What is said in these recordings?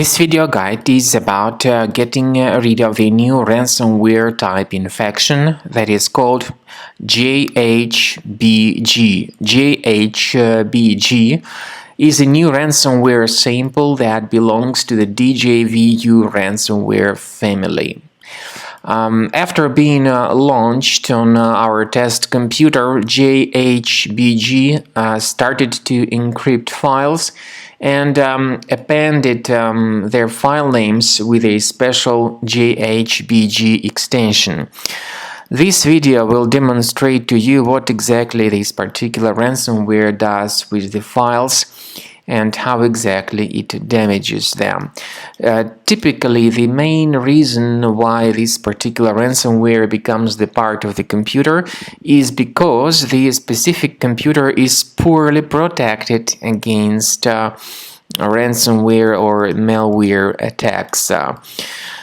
This video guide is about getting rid of a new ransomware type infection that is called Jhbg. Jhbg is a new ransomware sample that belongs to the DJVU ransomware family. After being launched on our test computer, Jhbg started to encrypt files and appended their file names with a special Jhbg extension. This video will demonstrate to you what exactly this particular ransomware does with the files and how exactly it damages them. Typically, the main reason why this particular ransomware becomes the part of the computer is because the specific computer is poorly protected against ransomware or malware attacks.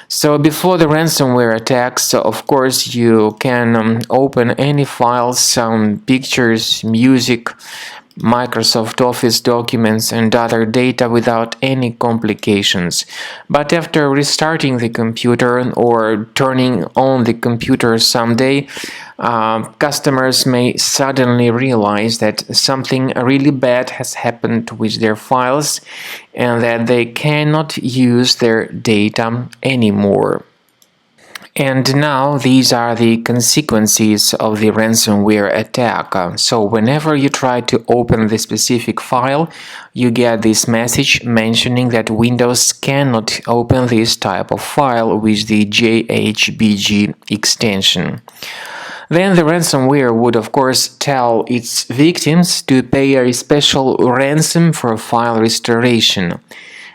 So before the ransomware attacks, of course, you can open any files, pictures, music, Microsoft Office documents and other data without any complications. But after restarting the computer or turning on the computer someday, customers may suddenly realize that something really bad has happened with their files and that they cannot use their data anymore. And now these are the consequences of the ransomware attack. So whenever you try to open the specific file, you get this message mentioning that Windows cannot open this type of file with the Jhbg extension. Then the ransomware would of course tell its victims to pay a special ransom for file restoration.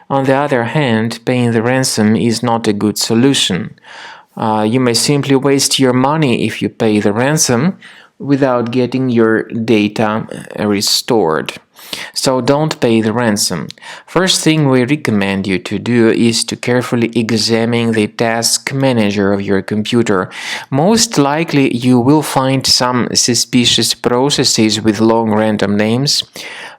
On the other hand, paying the ransom is not a good solution. You may simply waste your money if you pay the ransom without getting your data restored. So don't pay the ransom. First thing we recommend you to do is to carefully examine the task manager of your computer. Most likely you will find some suspicious processes with long random names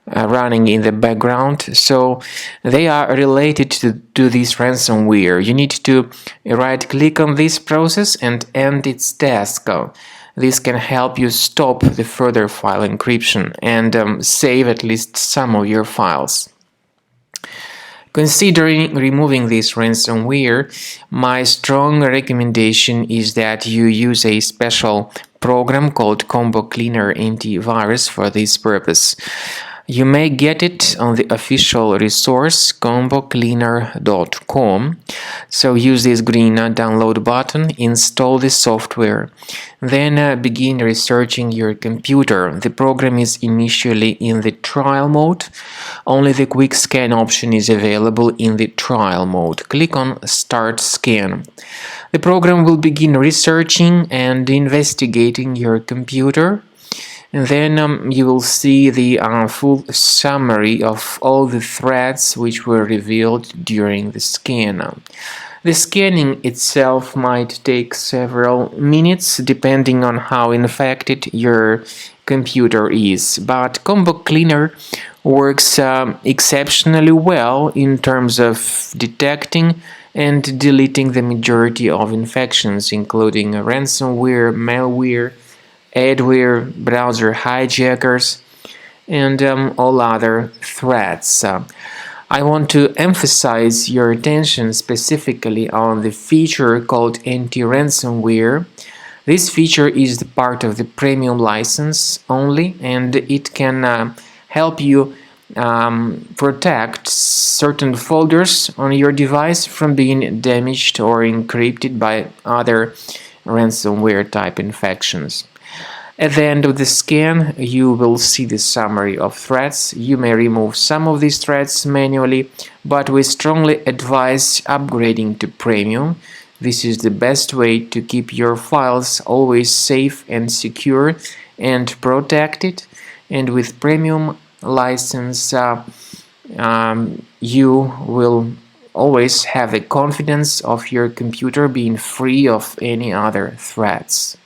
running in the background, so they are related to this ransomware. You need to right-click on this process and end its task. This can help you stop the further file encryption and save at least some of your files. Considering removing this ransomware, my strong recommendation is that you use a special program called Combo Cleaner Antivirus for this purpose. You may get it on the official resource combocleaner.com. So use this green download button, install the software, then begin researching your computer. The program is initially in the trial mode. Only the quick scan option is available in the trial mode. Click on Start Scan. The program will begin researching and investigating your computer. And then you will see the full summary of all the threats which were revealed during the scan. The scanning itself might take several minutes depending on how infected your computer is, but Combo Cleaner works exceptionally well in terms of detecting and deleting the majority of infections, including ransomware, malware, adware, browser hijackers, and all other threats. I want to emphasize your attention specifically on the feature called anti-ransomware. This feature is the part of the premium license only, and it can help you protect certain folders on your device from being damaged or encrypted by other ransomware type infections. At the end of the scan, you will see the summary of threats. You may remove some of these threats manually, but we strongly advise upgrading to Premium. This is the best way to keep your files always safe and secure and protected. And with Premium license, you will always have the confidence of your computer being free of any other threats.